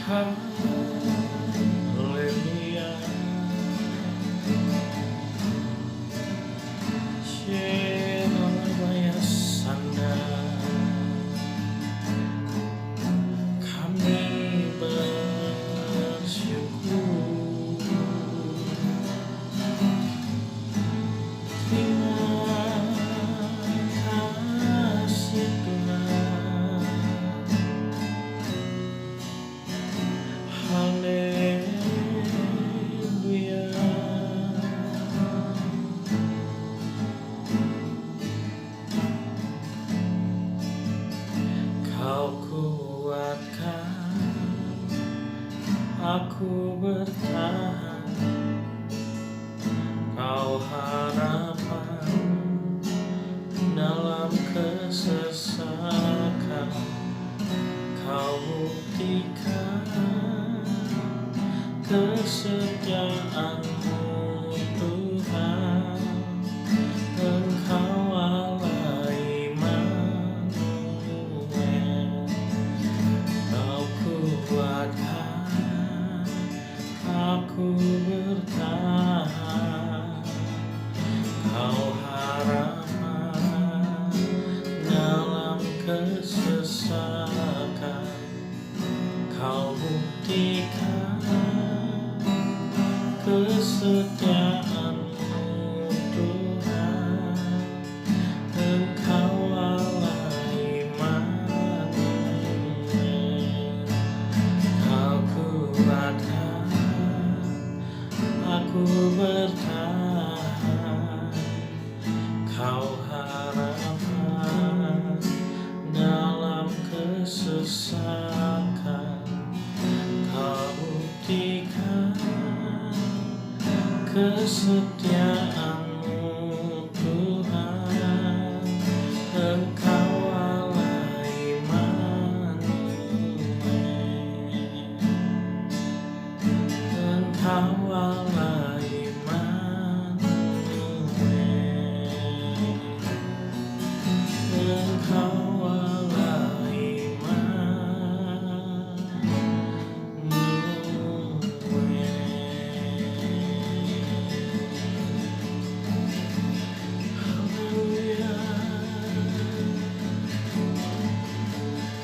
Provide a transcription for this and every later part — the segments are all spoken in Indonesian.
Haleluya. Shenalabaya Sanda. Kami bersyukur. Terima kasih Tuhan. Haleluya. Kau kuatkan aku bertahan. Kau harapan dalam kesesakan. Kau buktikan kesetiaan-Mu Tuhan. Engkau Allah Immanuel. Kau kuatkan aku bertahan. Kau harapan dalam kesesakan. Kau buktikan kesetiaan-Mu Tuhan. Engkau Allah Immanuel. Kau kuatkan aku bertahan. Kau harapan dalam kesesakan. Kau buktikan kesetiaan-Mu Tuhan. Engkau Allah Immanuel. Engkau Allah Immanuel. Engkau Allah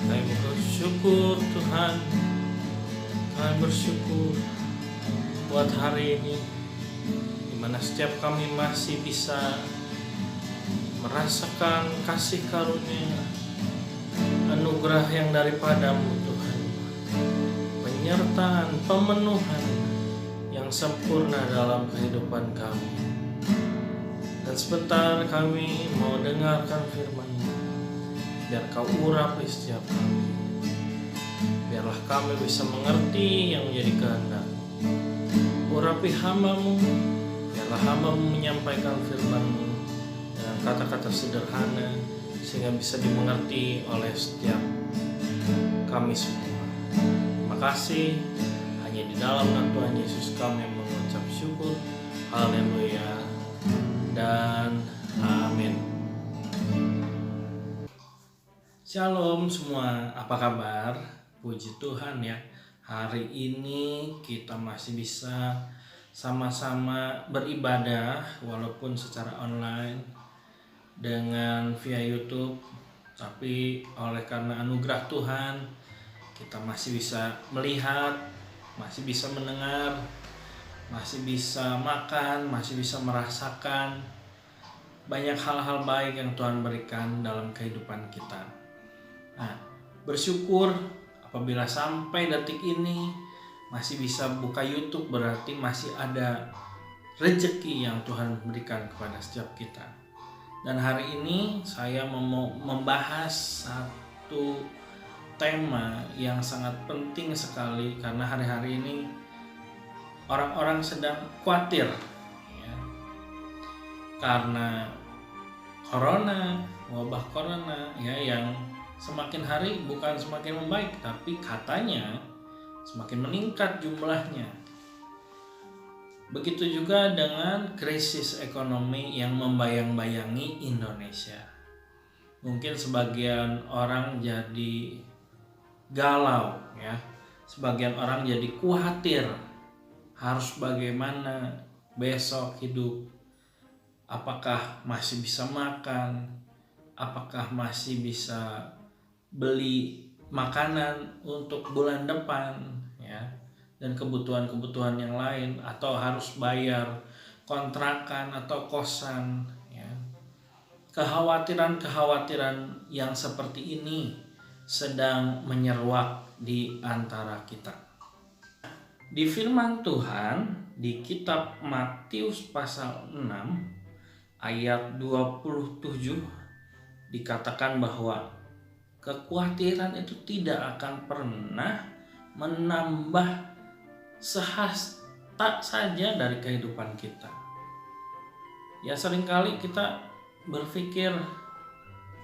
Kami bersyukur Tuhan. Kami bersyukur buat hari ini, di mana setiap kami masih bisa merasakan kasih karunia, anugerah yang daripada-Mu Tuhan, penyertaan, pemenuhan yang sempurna dalam kehidupan kami. Dan sebentar kami mau dengarkan firman-Mu, biar Kau urapi setiap kami. Biarlah kami bisa mengerti yang menjadi kehendak. Urapi hamba-Mu, biarlah hamba-Mu menyampaikan firman-Mu dengan kata-kata sederhana, sehingga bisa dimengerti oleh setiap kami semua. Terima kasih. Hanya di dalam nama Tuhan Yesus kami mengucap syukur. Haleluya dan amin. Shalom semua, apa kabar? Puji Tuhan ya. Hari ini kita masih bisa sama-sama beribadah walaupun secara online dengan via YouTube, tapi oleh karena anugerah Tuhan kita masih bisa melihat, masih bisa mendengar, masih bisa makan, masih bisa merasakan banyak hal-hal baik yang Tuhan berikan dalam kehidupan kita. Nah, bersyukur apabila sampai detik ini masih bisa buka YouTube, berarti masih ada rezeki yang Tuhan berikan kepada setiap kita. Dan hari ini saya mau membahas satu tema yang sangat penting sekali, karena hari-hari ini orang-orang sedang khawatir ya, karena wabah corona ya, yang semakin hari bukan semakin membaik, tapi katanya semakin meningkat jumlahnya. Begitu juga dengan krisis ekonomi yang membayang-bayangi Indonesia. Mungkin sebagian orang jadi galau ya, sebagian orang jadi khawatir harus bagaimana besok hidup. Apakah masih bisa makan? Apakah masih bisa beli makanan untuk bulan depan, ya, dan kebutuhan-kebutuhan yang lain, atau harus bayar kontrakan atau kosan, ya. Kekhawatiran-kekhawatiran yang seperti ini sedang menyeruak di antara kita. Di firman Tuhan di kitab Matius pasal 6 ayat 27 dikatakan bahwa kekhawatiran itu tidak akan pernah menambah sehasta saja dari kehidupan kita. Ya, seringkali kita berpikir,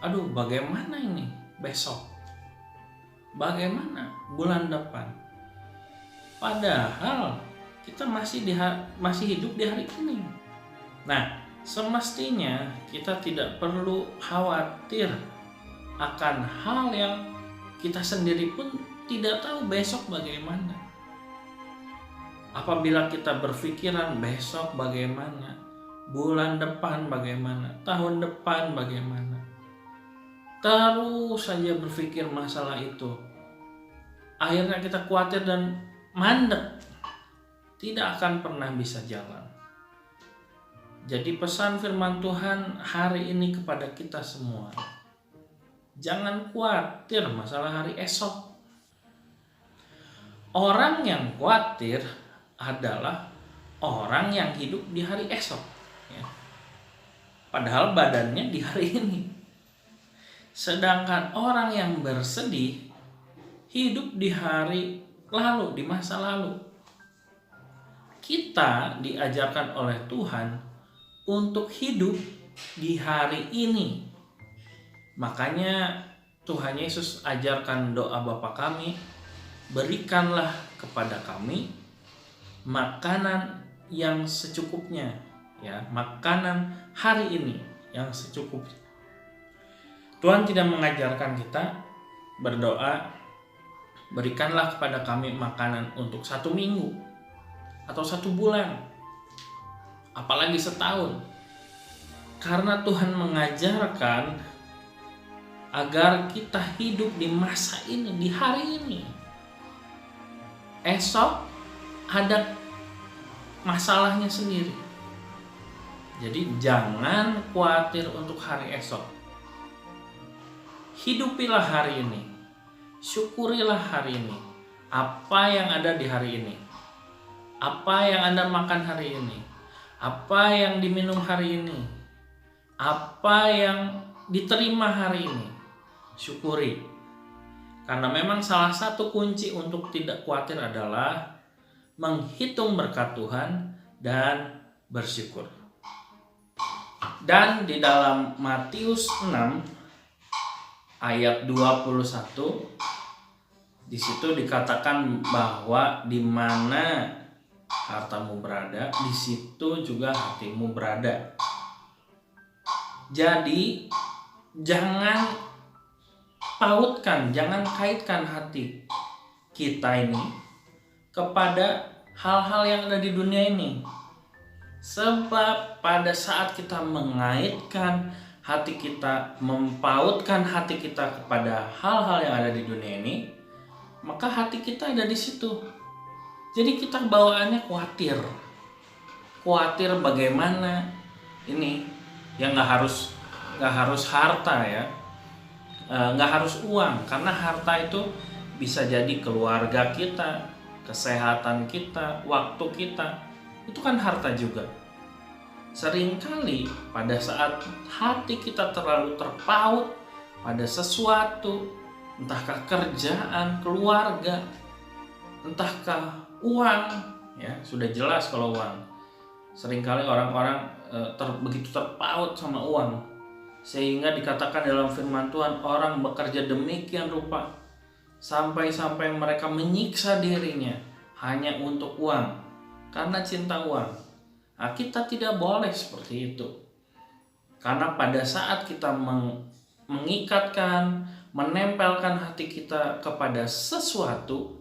aduh, bagaimana ini besok? Bagaimana bulan depan? Padahal kita masih hidup di hari ini. Nah, semestinya kita tidak perlu khawatir akan hal yang kita sendiri pun tidak tahu besok bagaimana. Apabila kita berpikiran besok bagaimana, bulan depan bagaimana, tahun depan bagaimana, terus saja berpikir masalah itu, akhirnya kita khawatir dan mandek, tidak akan pernah bisa jalan. Jadi pesan firman Tuhan hari ini kepada kita semua, jangan khawatir masalah hari esok. Orang yang khawatir adalah orang yang hidup di hari esok, ya. Padahal badannya di hari ini. Sedangkan orang yang bersedih hidup di hari lalu, di masa lalu. Kita diajarkan oleh Tuhan untuk hidup di hari ini. Makanya Tuhan Yesus ajarkan doa Bapa kami, berikanlah kepada kami makanan yang secukupnya, ya, makanan hari ini yang secukupnya. Tuhan tidak mengajarkan kita berdoa, berikanlah kepada kami makanan untuk 1 minggu atau 1 bulan, apalagi setahun. Karena Tuhan mengajarkan agar kita hidup di masa ini, di hari ini. Esok ada masalahnya sendiri. Jadi jangan khawatir untuk hari esok. Hidupilah hari ini. Syukurilah hari ini. Apa yang ada di hari ini. Apa yang Anda makan hari ini. Apa yang diminum hari ini. Apa yang diterima hari ini. Syukuri. Karena memang salah satu kunci untuk tidak khawatir adalah menghitung berkat Tuhan dan bersyukur. Dan di dalam Matius 6 ayat 21 di situ dikatakan bahwa di mana hartamu berada, di situ juga hatimu berada. Jadi jangan jangan kaitkan hati kita ini kepada hal-hal yang ada di dunia ini. Sebab pada saat kita mengaitkan hati kita, mempautkan hati kita kepada hal-hal yang ada di dunia ini, maka hati kita ada di situ. Jadi kita bawaannya khawatir bagaimana ini, yang nggak harus harta, ya, nggak harus uang, karena harta itu bisa jadi keluarga kita, kesehatan kita, waktu kita, itu kan harta juga. Seringkali pada saat hati kita terlalu terpaut pada sesuatu, entahkah kerjaan, keluarga, entahkah uang, ya, sudah jelas kalau uang. Seringkali orang-orang begitu terpaut sama uang, sehingga dikatakan dalam firman Tuhan, orang bekerja demikian rupa sampai-sampai mereka menyiksa dirinya hanya untuk uang, karena cinta uang. Nah, kita tidak boleh seperti itu. Karena pada saat kita mengikatkan, menempelkan hati kita kepada sesuatu,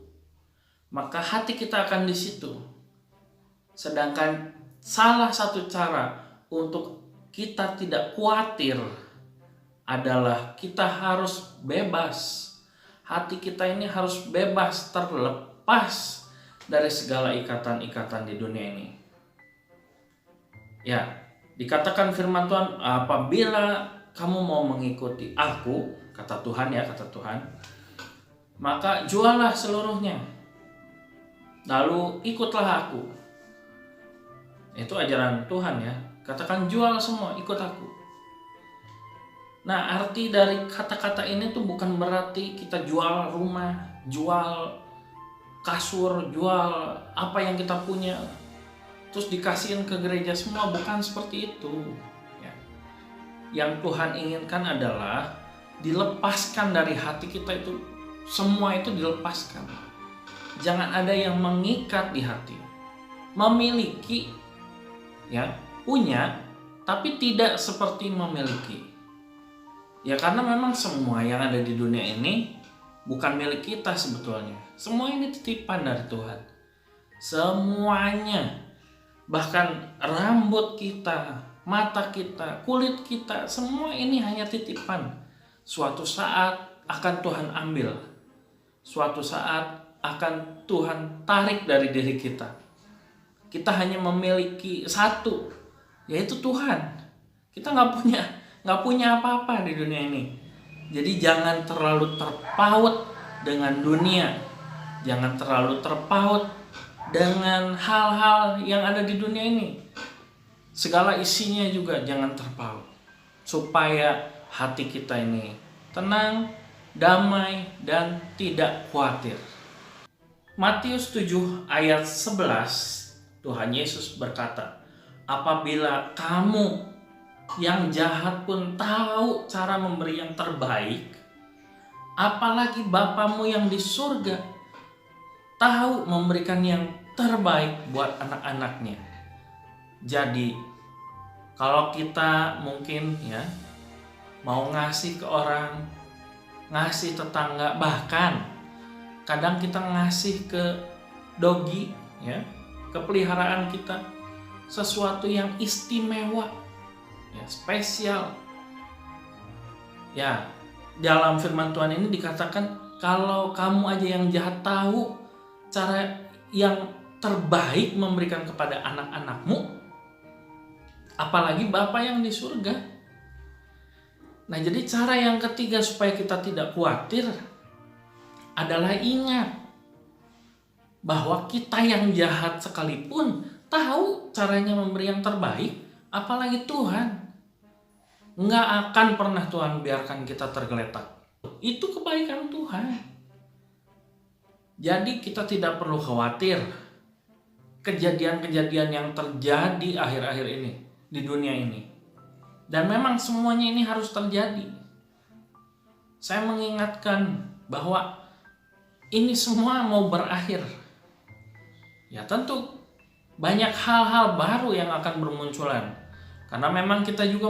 maka hati kita akan di situ. Sedangkan salah satu cara untuk kita tidak khawatir adalah kita harus bebas. Hati kita ini harus bebas, terlepas dari segala ikatan-ikatan di dunia ini. Ya, dikatakan firman Tuhan, apabila kamu mau mengikuti aku, kata Tuhan, maka jualah seluruhnya, lalu ikutlah aku. Itu ajaran Tuhan ya, katakan jual semua, ikut aku. Nah, arti dari kata-kata ini tuh bukan berarti kita jual rumah, jual kasur, jual apa yang kita punya, terus dikasihin ke gereja semua, bukan seperti itu. Ya. Yang Tuhan inginkan adalah dilepaskan dari hati kita itu, semua itu dilepaskan. Jangan ada yang mengikat di hati. Memiliki, ya, punya, tapi tidak seperti memiliki. Ya karena memang semua yang ada di dunia ini bukan milik kita sebetulnya. Semua ini titipan dari Tuhan. Semuanya. Bahkan rambut kita, mata kita, kulit kita, semua ini hanya titipan. Suatu saat akan Tuhan ambil. Suatu saat akan Tuhan tarik dari diri kita. Kita hanya memiliki satu, yaitu Tuhan. Kita nggak punya apa-apa di dunia ini. Jadi jangan terlalu terpaut dengan dunia. Jangan terlalu terpaut dengan hal-hal yang ada di dunia ini. Segala isinya juga jangan terpaut. Supaya hati kita ini tenang, damai, dan tidak khawatir. Matius 7 ayat 11, Tuhan Yesus berkata, apabila kamu yang jahat pun tahu cara memberi yang terbaik, apalagi Bapamu yang di surga tahu memberikan yang terbaik buat anak-anaknya. Jadi kalau kita mungkin ya mau ngasih ke orang, ngasih tetangga, bahkan kadang kita ngasih ke dogi ya, ke peliharaan kita, sesuatu yang istimewa, ya, spesial. Ya, dalam firman Tuhan ini dikatakan kalau kamu aja yang jahat tahu cara yang terbaik memberikan kepada anak-anakmu, apalagi Bapa yang di surga. Nah, jadi cara yang ketiga supaya kita tidak khawatir adalah ingat bahwa kita yang jahat sekalipun tahu caranya memberi yang terbaik, apalagi Tuhan. Nggak akan pernah Tuhan biarkan kita tergeletak. Itu kebaikan Tuhan. Jadi kita tidak perlu khawatir kejadian-kejadian yang terjadi akhir-akhir ini di dunia ini. Dan memang semuanya ini harus terjadi. Saya mengingatkan bahwa ini semua mau berakhir. Ya tentu banyak hal-hal baru yang akan bermunculan. Karena memang kita juga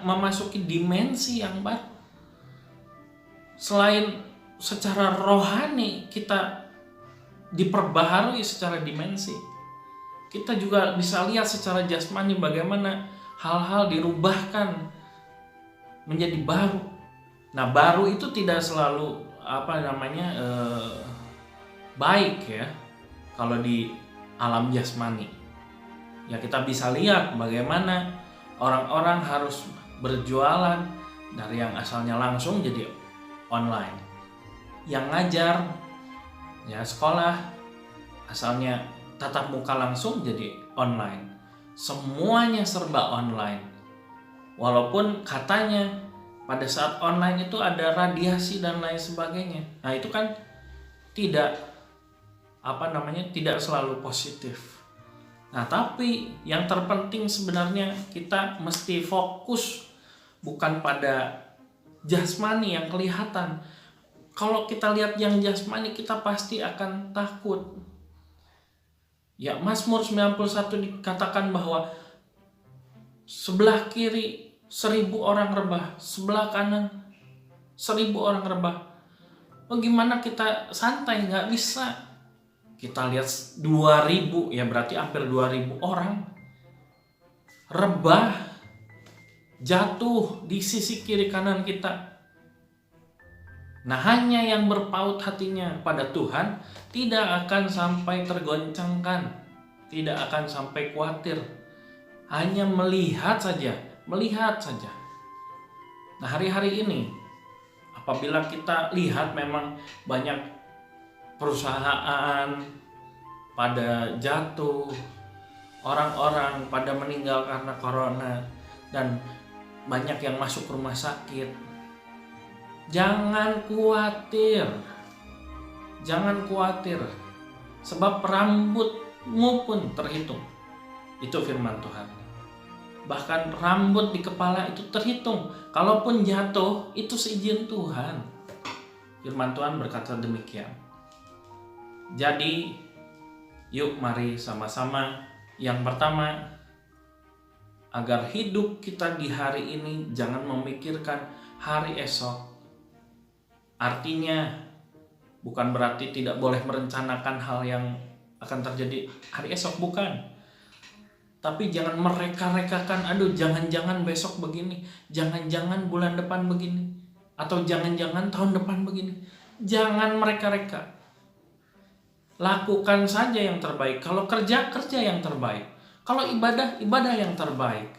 memasuki dimensi yang baru. Selain secara rohani kita diperbaharui secara dimensi, kita juga bisa lihat secara jasmani bagaimana hal-hal dirubahkan menjadi baru. Nah, baru itu tidak selalu baik ya kalau di alam jasmani. Ya kita bisa lihat bagaimana orang-orang harus berjualan dari yang asalnya langsung jadi online. Yang ngajar ya sekolah asalnya tatap muka langsung jadi online. Semuanya serba online. Walaupun katanya pada saat online itu ada radiasi dan lain sebagainya. Nah, itu kan tidak selalu positif. Nah, tapi yang terpenting sebenarnya kita mesti fokus bukan pada jasmani yang kelihatan. Kalau kita lihat yang jasmani kita pasti akan takut. Ya, Mazmur 91 dikatakan bahwa sebelah kiri 1000 orang rebah, sebelah kanan 1000 orang rebah. Bagaimana kita santai? Nggak bisa. Kita lihat 2.000, ya berarti hampir 2.000 orang rebah, jatuh di sisi kiri kanan kita. Nah, hanya yang berpaut hatinya pada Tuhan tidak akan sampai tergoncangkan, tidak akan sampai khawatir. Hanya melihat saja, melihat saja. Nah, hari-hari ini apabila kita lihat memang banyak perusahaan pada jatuh, orang-orang pada meninggal karena corona, dan banyak yang masuk rumah sakit. Jangan khawatir, jangan khawatir, sebab rambutmu pun terhitung. Itu firman Tuhan. Bahkan rambut di kepala itu terhitung. Kalaupun jatuh, itu seizin Tuhan. Firman Tuhan berkata demikian. Jadi, yuk mari sama-sama. Yang pertama, agar hidup kita di hari ini jangan memikirkan hari esok. Artinya, bukan berarti tidak boleh merencanakan hal yang akan terjadi hari esok, bukan. Tapi jangan mereka-rekakan, aduh jangan-jangan besok begini, jangan-jangan bulan depan begini, atau jangan-jangan tahun depan begini. Jangan mereka-reka. Lakukan saja yang terbaik. Kalau kerja, kerja yang terbaik. Kalau ibadah, ibadah yang terbaik.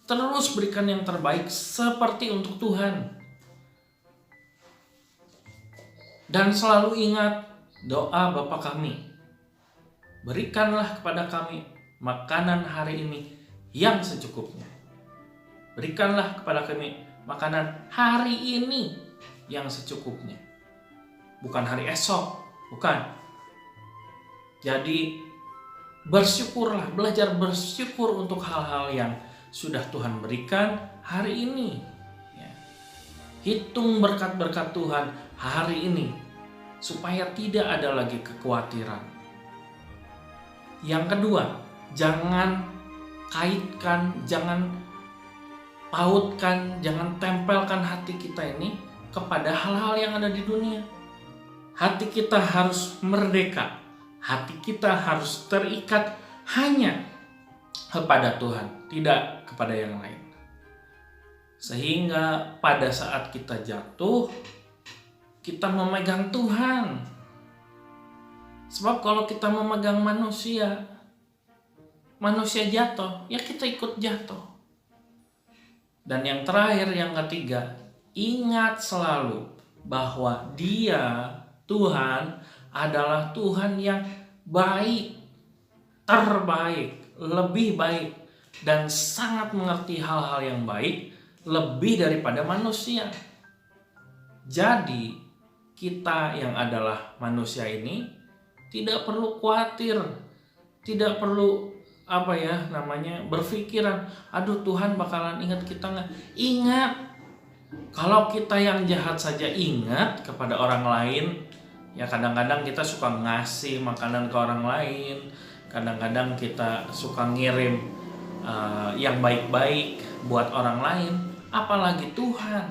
Terus berikan yang terbaik seperti untuk Tuhan. Dan selalu ingat doa Bapa kami. Berikanlah kepada kami makanan hari ini yang secukupnya. Berikanlah kepada kami makanan hari ini yang secukupnya. Bukan hari esok, bukan. Jadi bersyukurlah, belajar bersyukur untuk hal-hal yang sudah Tuhan berikan hari ini. Ya. Hitung berkat-berkat Tuhan hari ini supaya tidak ada lagi kekhawatiran. Yang kedua, jangan kaitkan, jangan pautkan, jangan tempelkan hati kita ini kepada hal-hal yang ada di dunia. Hati kita harus merdeka. Hati kita harus terikat hanya kepada Tuhan, tidak kepada yang lain. Sehingga pada saat kita jatuh, kita memegang Tuhan. Sebab kalau kita memegang manusia jatuh, ya kita ikut jatuh. Dan yang terakhir, yang ketiga, ingat selalu bahwa Dia, Tuhan, adalah Tuhan yang baik, terbaik, lebih baik, dan sangat mengerti hal-hal yang baik lebih daripada manusia. Jadi kita yang adalah manusia ini tidak perlu khawatir, tidak perlu berpikiran, aduh Tuhan bakalan ingat kita nggak? Ingat. Kalau kita yang jahat saja ingat kepada orang lain, ya kadang-kadang kita suka ngasih makanan ke orang lain, kadang-kadang kita suka ngirim yang baik-baik buat orang lain, apalagi Tuhan.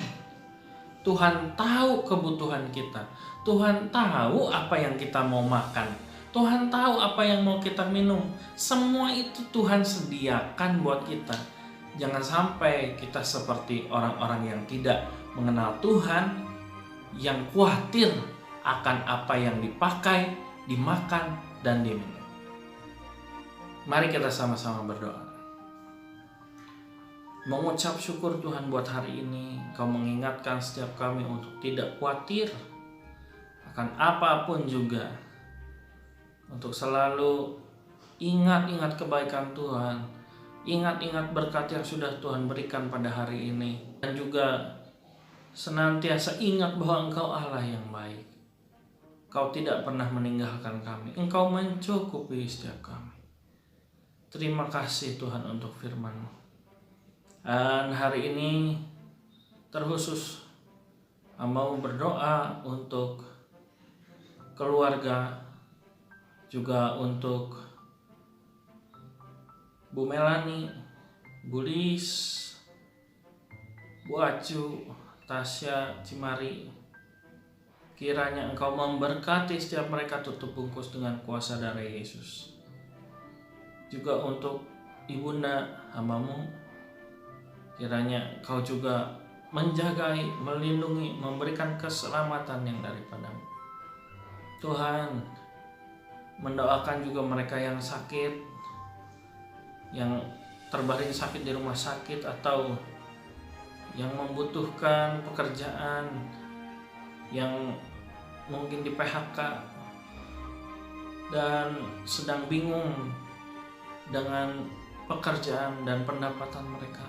Tuhan tahu kebutuhan kita. Tuhan tahu apa yang kita mau makan. Tuhan tahu apa yang mau kita minum. Semua itu Tuhan sediakan buat kita. Jangan sampai kita seperti orang-orang yang tidak mengenal Tuhan, yang khawatir akan apa yang dipakai, dimakan, dan diminum. Mari kita sama-sama berdoa. Mengucap syukur Tuhan buat hari ini. Kau mengingatkan setiap kami untuk tidak khawatir akan apapun juga. Untuk selalu ingat-ingat kebaikan Tuhan. Ingat-ingat berkat yang sudah Tuhan berikan pada hari ini. Dan juga senantiasa ingat bahwa Engkau Allah yang baik. Kau tidak pernah meninggalkan kami. Engkau mencukupi setiap kami. Terima kasih Tuhan untuk firman-Mu. Dan hari ini terkhusus mau berdoa untuk keluarga, juga untuk Bu Melani, Bu Lis, Bu Acu, Tasya, Cimari. Kiranya Engkau memberkati setiap mereka tutup bungkus dengan kuasa darah Yesus. Juga untuk ibunda hamba-Mu, kiranya Engkau juga menjagai, melindungi, memberikan keselamatan yang daripada-Mu. Tuhan, mendoakan juga mereka yang sakit, yang terbaring sakit di rumah sakit, atau yang membutuhkan pekerjaan, yang mungkin di PHK dan sedang bingung dengan pekerjaan dan pendapatan mereka.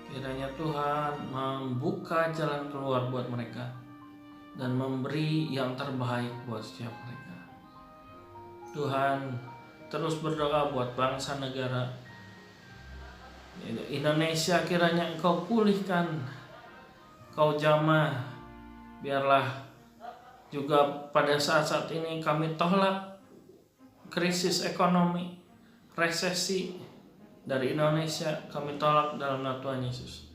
Kiranya Tuhan membuka jalan keluar buat mereka dan memberi yang terbaik buat setiap mereka. Tuhan, terus berdoa buat bangsa negara Indonesia, kiranya Engkau pulihkan, Engkau jamah. Biarlah juga pada saat-saat ini kami tolak krisis ekonomi, resesi dari Indonesia, kami tolak dalam nama Tuhan Yesus.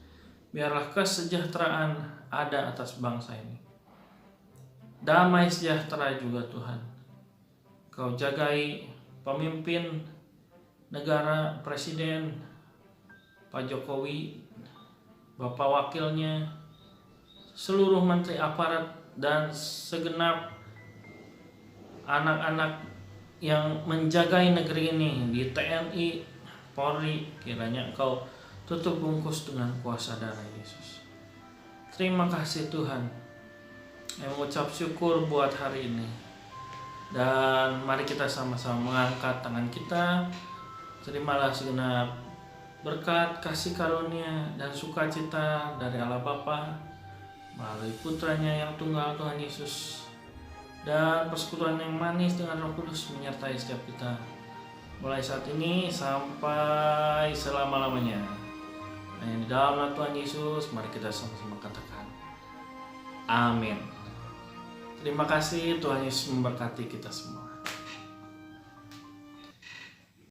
Biarlah kesejahteraan ada atas bangsa ini, damai sejahtera juga Tuhan. Kau jagai pemimpin negara, Presiden Pak Jokowi, Bapak Wakilnya, seluruh menteri aparat, dan segenap anak-anak yang menjagai negeri ini di TNI, Polri. Kiranya Engkau tutup bungkus dengan kuasa darah Yesus. Terima kasih Tuhan. Saya mengucap syukur buat hari ini. Dan mari kita sama-sama mengangkat tangan kita. Terimalah segenap berkat, kasih karunia, dan sukacita dari Allah Bapa melalui putranya yang tunggal Tuhan Yesus, dan persekutuan yang manis dengan Roh Kudus menyertai setiap kita mulai saat ini sampai selama-lamanya. Hanya di dalam nama Tuhan Yesus, mari kita sama-sama katakan amin. Terima kasih, Tuhan Yesus memberkati kita semua.